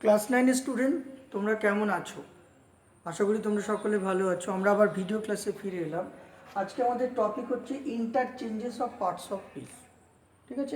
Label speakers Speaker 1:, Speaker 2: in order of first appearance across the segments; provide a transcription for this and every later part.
Speaker 1: Class 9 student তোমরা কেমন আছো? আশা করি তোমরা সকলে ভালো আছো। আমরা আবার ভিডিও ক্লাসে ফিরে এলাম। আজকে আমাদের টপিক হচ্ছে ইন্টারচেঞ্জেস অফ পার্টস অফ স্পিচ। ঠিক আছে,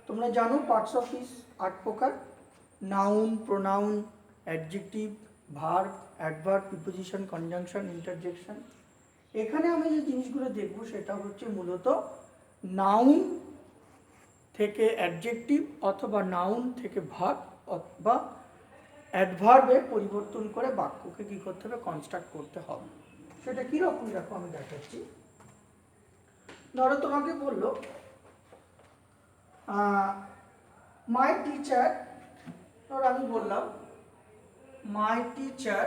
Speaker 1: তোমরা জানো পার্টস অফ স্পিচ 8 প্রকার: noun, pronoun, adjective, verb, adverb, preposition, conjunction, interjection. এখানে আমি যে জিনিসগুলো দেখব সেটা হচ্ছে মূলত নাউন থেকে অ্যাডজেক্টিভ অথবা নাউন থেকে ভার্ব অথবা অ্যাডভার্বে পরিবর্তন করে বাক্যকে কী করতে হবে, কনস্ট্রাক্ট করতে হবে। সেটা কীরকম দেখো আমি দেখাচ্ছি। ধরো তোমাকে বললো মাই টিচার, ধরো আমি বললাম my teacher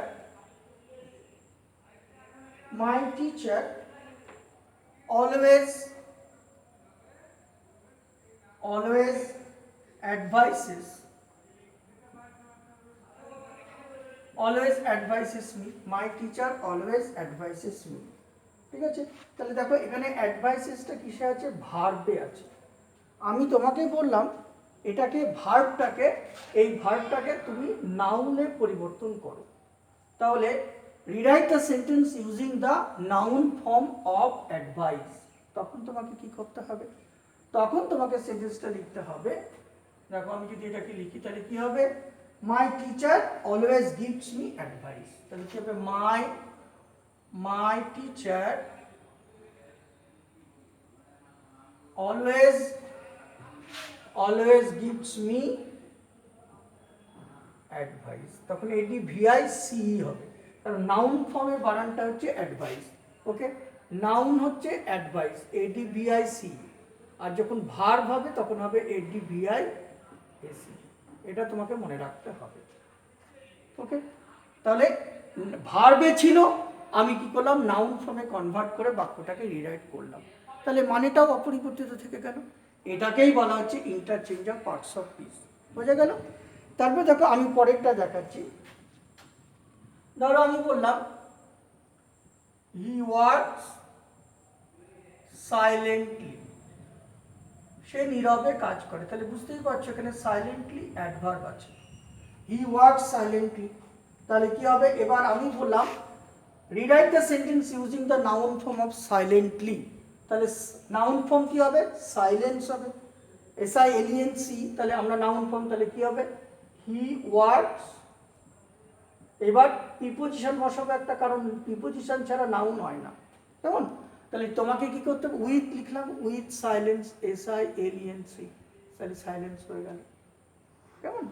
Speaker 1: always advises me, my teacher always advises me। ঠিক আছে, তাহলে দেখো এখানে অ্যাডভাইসেসটা কিসে আছে, ভার্বে আছে। আমি তোমাকে বললাম এই ভার্বটাকে তুমি নাউনে পরিবর্তন করো। তাহলে rewrite the sentence using the noun form of advice. তখন তোমাকে কি করতে হবে, তখন তোমাকে সেন্টেন্সটা লিখতে হবে। দেখো আমি যদি এটাকে লিখি তাহলে কি হবে, my teacher always gives me advice. তাহলে কি হবে, my teacher always gives me advice. তখন এডি ভিআই সি হবে, কারণ নাউন ফর্মের বানানটা হচ্ছে অ্যাডভাইস। ওকে, নাউন হচ্ছে অ্যাডভাইস, এডি ভিআই সি। আর যখন ভার্ব হবে তখন হবে এডি ভিআই এসি। এটা তোমাকে মনে রাখতে হবে। ওকে, তাহলে ভার্বে ছিল, আমি কি করলাম, নাউন ফর্মে কনভার্ট করে বাক্যটাকে রিরাইট করলাম। তাহলে মানেটাও অপরিবর্তিত থেকে গেল। এটাকেই বলা হচ্ছে interchange of parts of speech. বোঝা গেল? তারপরে দেখো আমি পরেরটা দেখাচ্ছি। ধরো আমি বললাম হি ওয়ার্কস সাইলেন্টলি, সে নীরবে কাজ করে। তাহলে বুঝতেই পারছো এখানে সাইলেন্টলি অ্যাডভার্ব আছে, হি ওয়ার্কস সাইলেন্টলি। তাহলে কি হবে, এবার আমি বললাম rewrite the sentence using the noun form of silently. তাহলে নাউন ফর্ম কি হবে, সাইলেন্স হবে, SILENC। তাহলে আমরা নাউন ফর্ম তাহলে কি হবে, হি ওয়ার্কস। এবার প্রিপোজিশন বসাবো একটা, কারণ প্রিপোজিশন ছাড়া নাউন হয় না, কেমন? তাহলে তোমাকে কি করতে হবে, উইথ লিখলাম, উইথ সাইলেন্স, SILENC। তাহলে সাইলেন্স হয়ে গেল, কেমন?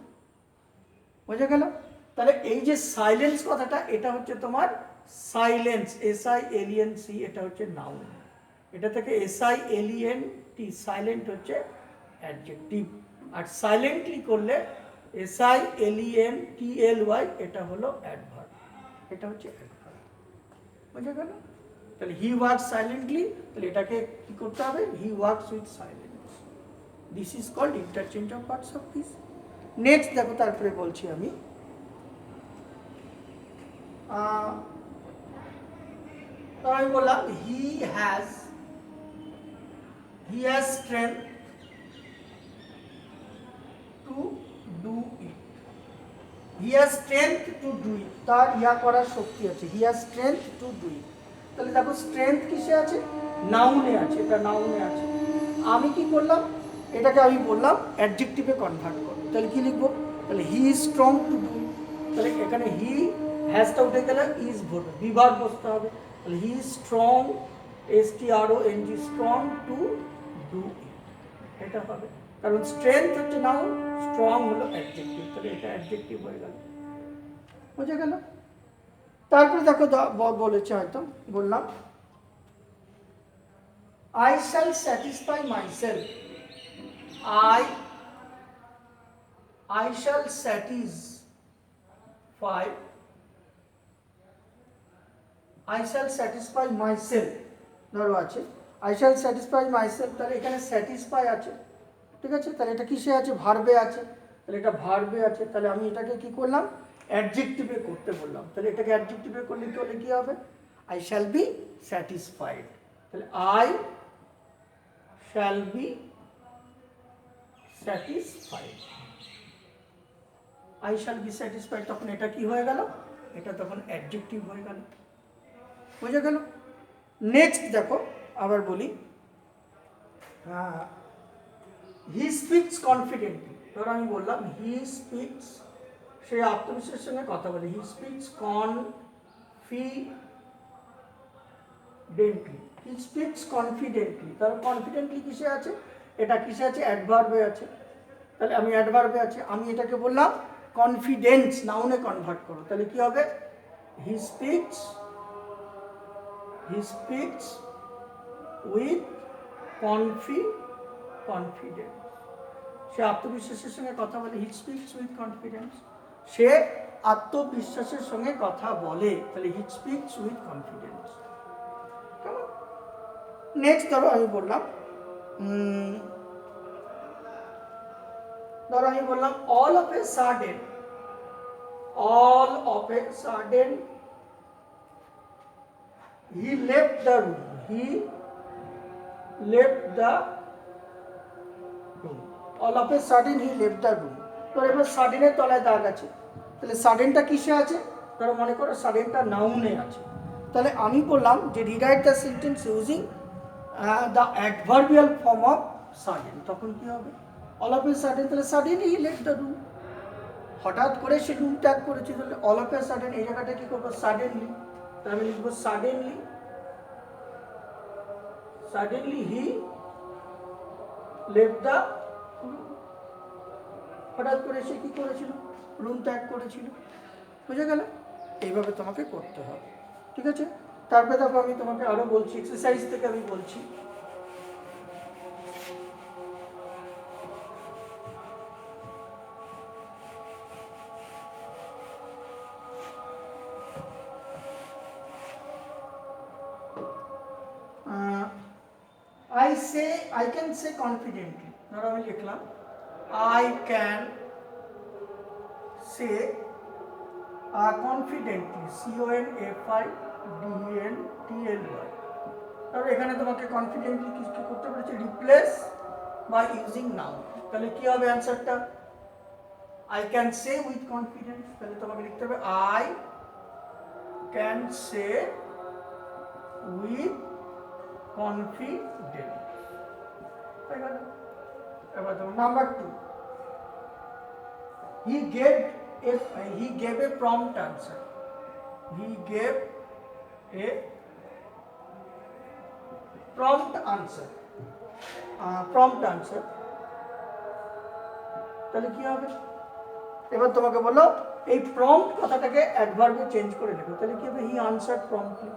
Speaker 1: বোঝা গেল? তাহলে এই যে সাইলেন্স কথাটা, এটা হচ্ছে তোমার সাইলেন্স, SILENC, এটা হচ্ছে নাউন। এটা থেকে SILENT, সাইলেন্ট হচ্ছে অ্যাডজেক্টিভ। আর সাইলেন্টলি করলে SILENTLY, এটা হলো অ্যাডভার্ব। এটা হচ্ছে অ্যাডভার্ব। বোঝা গেল? তাহলে হি ওয়ার্কস সাইলেন্টলি, তাহলে এটাকে কি করতে হবে, he works with silence. This is called interchange of parts of speech. Next দেখো, তারপরে বলছি আমি আমি বললাম he has strength to do it. He has strength to do it, তার ইয়া করার শক্তি আছে, he has strength to do it. তাহলে দেখো স্ট্রেংথ কিসে আছে, নাউনে আছে, এটা নাউনে আছে। আমি কি করলাম, এটাকে আমি বললাম অ্যাডজেক্টিভে কনভার্ট করো। তাহলে কি লিখবো, তাহলে he is strong two do it. তাহলে এখানে হি হ্যাজটা উঠে গেলে ইজ বলবে, বিভাগ বসতে হবে। তাহলে he is strong, STRONG, strong two do ইট, এটা হবে। কারণ স্ট্রেংথ হচ্ছে নাউন, স্ট্রং হলো অ্যাডজেক্টিভ। তাহলে এটা অ্যাডজেক্টিভ হয়ে গেল। বুঝে গেল? তারপরে দেখো বলেছে, হয়তো বললাম I shall satisfy myself. I shall satisfy myself। ধরো আছে I shall satisfy myself, তাহলে এখানে স্যাটিসফাই আছে। ঠিক আছে, তাহলে এটা কিসে আছে, ভার্বে আছে। তাহলে এটা ভার্বে আছে, তাহলে আমি এটাকে কি করলাম, অ্যাডজেক্টিভে করতে বললাম। তাহলে এটাকে অ্যাডজেক্টিভে করলে কি হবে, I shall be satisfied। তাহলে I shall be satisfied। I shall be satisfied, তখন এটা কি হয়ে গেল, এটা তখন অ্যাডজেক্টিভ হয়ে গেল। বুঝে গেল? নেক্সট দেখো আবার বলি, হি স্পিক্স কনফিডেন্টলি। ধরো আমি বললাম হি স্পিক্স, সে আত্মবিশ্বাসের সঙ্গে কথা বলে, he speaks confidently, he speaks confidently. তাহলে কনফিডেন্টলি কিসে আছে, এটা কিসে আছে, অ্যাডভার্বে আছে। তাহলে আমি অ্যাডভার্বে আছে, আমি এটাকে বললাম কনফিডেন্স, নাউনে কনভার্ট করো, তাহলে কি হবে, হি স্পিক্স উইথ কনফিডেন্স। সে আত্মবিশ্বাসের সঙ্গে কথা বলে, হি স্পিক্স উইথ কনফিডেন্স, সে আত্মবিশ্বাসের সঙ্গে কথা বলে, তাহলে হি স্পিক্স উইথ কনফিডেন্স। কেমন? নেক্সট ধরো আমি বললাম, ধরো আমি বললাম all of a sudden he left the room, all of a sudden he left the room। তো এবার সাডেনের তলায় দাগ আছে, তাহলে সাডেনটা কিসে আছে, ধরো মনে করো সাডেনটা নাউনে আছে, তাহলে আমি বললাম যে rewrite the sentence using the adverbial form of sudden, তখন কি হবে, অল অফ এ সাডেন, তাহলে suddenly he left the room, হঠাৎ করে সে রুম ত্যাগ করেছে, তাহলে অল অফ এ সাডেন এই জায়গাটা কি করবো, সাডেনলি, তাহলে আমি লিখবো সাডেনলি হি লেফট দ্য, হঠাৎ করে সে কি করেছিল, রুম ত্যাগ করেছিল। বুঝে গেল? এইভাবে তোমাকে করতে হবে, ঠিক আছে? তারপরে দেখো আমি তোমাকে আরো বলছি, এক্সারসাইজ থেকে আমি বলছি, I can say confidently, ধরো আমি লিখলাম I can say confidently, confidently, ধরো এখানে তোমাকে কনফিডেন্টলি কি করতে বলেছে, রিপ্লেস বাই ইউজিং নাউন, তাহলে কি হবে অ্যান্সারটা, I can say with confidence, তাহলে তোমাকে লিখতে হবে I can say with confidence। এবার দেখো number 2, he gave a prompt answer, prompt answer, তাহলে কি হবে, এবার তোমাকে বলো এই প্রম্পট কথাটাকে অ্যাডভার্বে চেঞ্জ করে লেখো, তাহলে কি হবে, হি আনসার্ড প্রম্পটলি,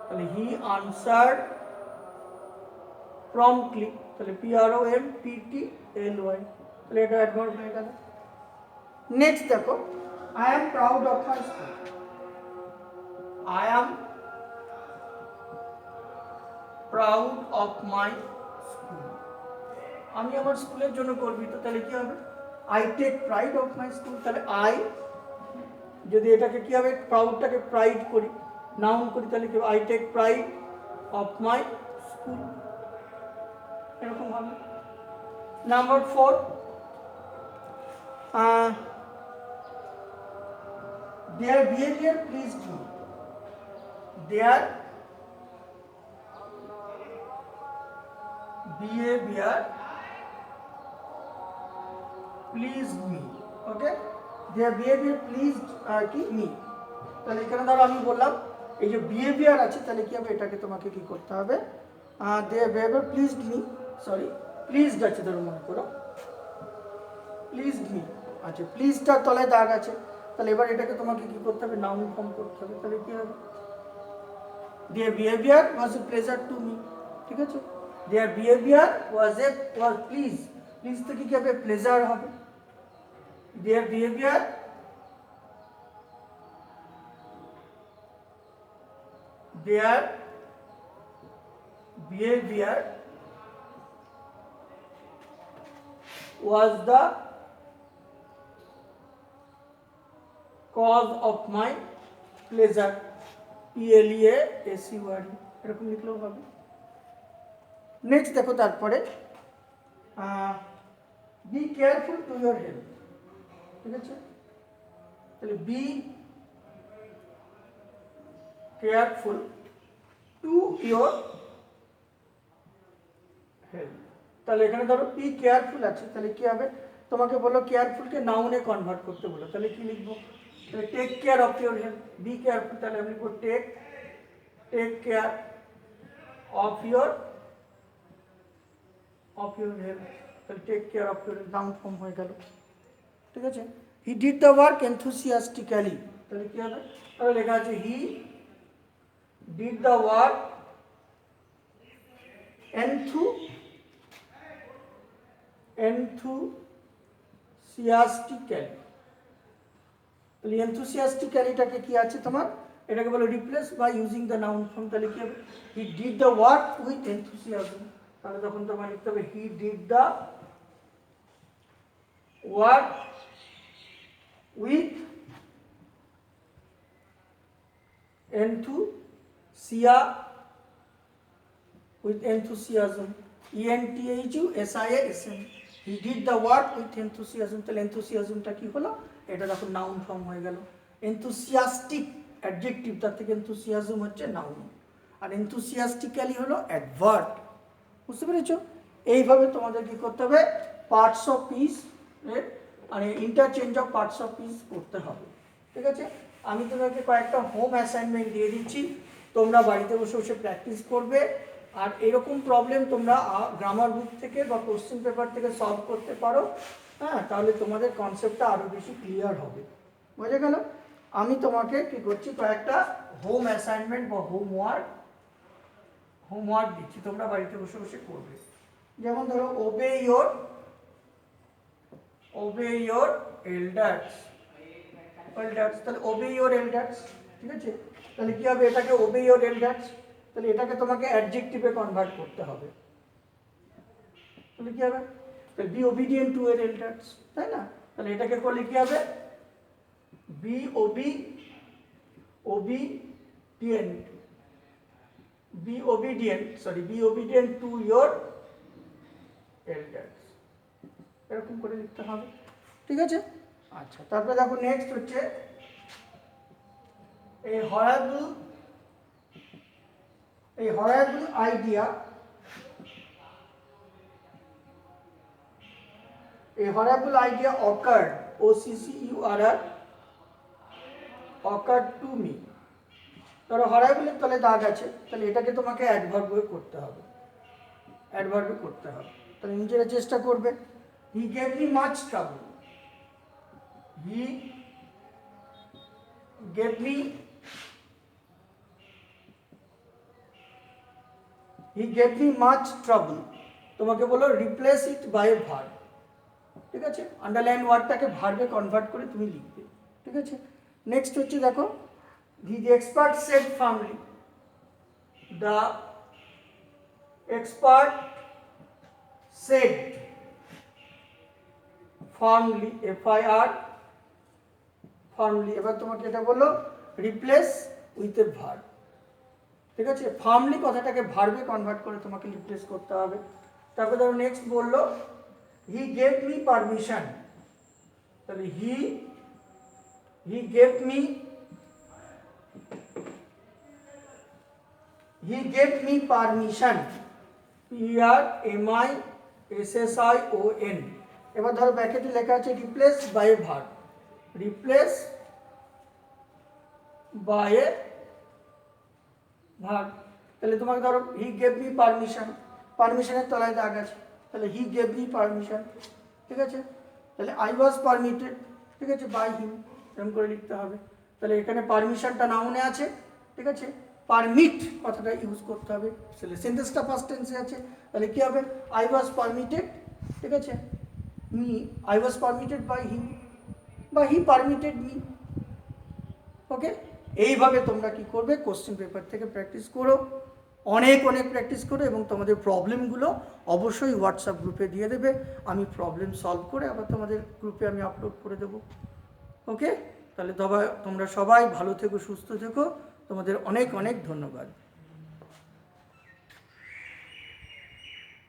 Speaker 1: তাহলে হি আনসার্ড প্রম্পটলি, তাহলে PROMPTLY, তাহলে এটা অ্যাডভার্ব হয়ে গেল। নেক্সট দেখো, I am proud of my school, I am proud of my school, আমি আমার স্কুলের জন্য গর্বিত, তাহলে কি হবে, I take pride of my school, তাহলে I যদি এটাকে কি হবে, প্রাউডটাকে প্রাইড করি, নাউন করি, তাহলে কি I take pride of my school, এরকম হবে। Number 4, their behavior pleased me, their behavior pleased me, okay, their behavior pleased কি me, তাহলে এখানে ধরো আমি বললাম এই যে বিহেভিয়ার আছে, তাহলে কি হবে, এটাকে তোমাকে কি করতে হবে, their behavior pleased me, sorry pleased আছে, ধরো মনে করো প্লিজড মি, আচ্ছা প্লিজটার তলায় দাগ আছে, তাহলে এবার এটাকে তোমাকে কি করতে হবে, নাউন ফর্ম করতে হবে, তাহলে কি হবে, their behavior was a pleasure to me, ঠিক আছে, their behavior was প্লিজ থেকে কি হবে, প্লেজার হবে, their behavior was the cause of my pleasure, PLEASURE, এরকম লিখলেও হবে। নেক্সট দেখো তারপরে be careful to your health, ঠিক আছে, তাহলে be careful to your health. তাহলে এখানে ধরো বি কেয়ারফুল আছে, তাহলে কি হবে, তোমাকে বলো কেয়ারফুলকে নাউনে কনভার্ট করতে বলো, তাহলে কি লিখবো, তাহলে take care of your health. Be careful, তাহলে আমি লিখবো take care of your health. তাহলে take care of your noun form হয়ে গেল। ঠিক আছে, he did the work enthusiastically, তাহলে কি হবে, তাহলে লেখা আছে he did the work enthusiastically। তাহলে enthusiasticallyটাকে কি আছে তোমার, এটাকে বলো replace by using the noun form. তাহলে কি হবে, he did the work with enthusiasm। তাহলে তখন তোমার লিখতে হবে he did the work with enthusiasm, ENTHUSIASM। He did the work with enthusiasm। তাহলে enthusiasmটা কি হলো, এটা দেখো নাউন ফর্ম হয়ে গেল। enthusiastic অ্যাডজেক্টিভ, তার থেকে enthusiasm হচ্ছে নাউন, আর enthusiastically হলো অ্যাডভার্ব। বুঝতে পেরেছো? এইভাবে তোমাদের কি করতে হবে, পার্টস অফ স্পিচ মানে interchange of parts of speech করতে হবে। ঠিক আছে, আমি তোমাকে কয়েকটা হোম অ্যাসাইনমেন্ট দিয়ে দিচ্ছি, তোমরা বাড়িতে বসে বসে প্র্যাকটিস করবে। আর এরকম প্রবলেম তোমরা গ্রামার বুক থেকে বা কোশ্চেন পেপার থেকে সলভ করতে পারো, হ্যাঁ, তাহলে তোমাদের কনসেপ্টটা আরও বেশি ক্লিয়ার হবে। বুঝে গেল? আমি তোমাকে কি করছি, কয়েকটা হোম অ্যাসাইনমেন্ট বা হোমওয়ার্ক দিচ্ছি, তোমরা বাড়িতে বসে বসে করবে। যেমন ধরো ওবে ইয়োর এল্ডার্স। তাহলে ওবে ইয়োর এল্ডার্স, ঠিক আছে, তাহলে কি হবে, এটাকে ওবে ইয়োর এল্ডার্স, তাহলে এটাকে তোমাকে অ্যাডজেক্টিভে কনভার্ট করতে হবে। তাহলে কি হবে, তাহলে বি ওবিডিয়েন্ট টু এর এল্ডার্স, তাই না? তাহলে এটাকে করলে কি হবে, be obedient to your elders, এরকম করে লিখতে হবে। ঠিক আছে, আচ্ছা, তারপরে দেখো নেক্সট হচ্ছে এই হরাবল idea, occurred, OCCURR, occurred to me। ধরো হরাবলের তলে দাগ আছে, তাহলে এটাকে তোমাকে অ্যাডভার্বে করতে হবে, তাহলে নিজেরা চেষ্টা করবে। He gave me much trouble, তোমাকে বলো replace it by a verb. ঠিক আছে, আন্ডারলাইন ওয়ার্ডটাকে ভার্বে কনভার্ট করে তুমি লিখবে। ঠিক আছে, নেক্সট হচ্ছে দেখো, the expert said firmly, firmly, এবার তোমাকে এটা বলো রিপ্লেস উইথ এ ভার্ব। ঠিক আছে, ফার্মলি কথাটাকে ভার্বে কনভার্ট করে তোমাকে রিপ্লেস করতে হবে। তারপরে ধরো নেক্সট বললো হি গেভ মি পারমিশন, তাহলে হি গেভ মি পারমিশন, PRMISSION। এবার ধরো ব্র্যাকেটে লেখা আছে রিপ্লেস বাই এ ভার্ব, তাহলে তোমাকে ধরো হি গেভ মি পারমিশন, পারমিশনের তলায় দাগ আছে, তাহলে হি গেভ মি পারমিশন। ঠিক আছে, তাহলে আই ওয়াজ পারমিটেড, ঠিক আছে, বাই হিম, এরকম করে লিখতে হবে। তাহলে এখানে পারমিশনটা নাউনে আছে, ঠিক আছে, পারমিট কথাটা ইউজ করতে হবে, তাহলে সেন্টেন্সটা ফার্স্ট টেন্সে আছে, তাহলে কি হবে, আই ওয়াজ পারমিটেড, ঠিক আছে, I was permitted by him, বা হি পারমিটেড মি। ওকে, এইভাবে তোমরা কি করবে, কোশ্চেন পেপার থেকে প্র্যাকটিস করো, অনেক প্র্যাকটিস করো, এবং তোমাদের প্রবলেমগুলো অবশ্যই হোয়াটসঅ্যাপ গ্রুপে দিয়ে দেবে। আমি প্রবলেম সলভ করে আবার তোমাদের গ্রুপে আমি আপলোড করে দেবো। ওকে, তাহলে তোমরা সবাই ভালো থেকো, সুস্থ থেকো, তোমাদের অনেক ধন্যবাদ।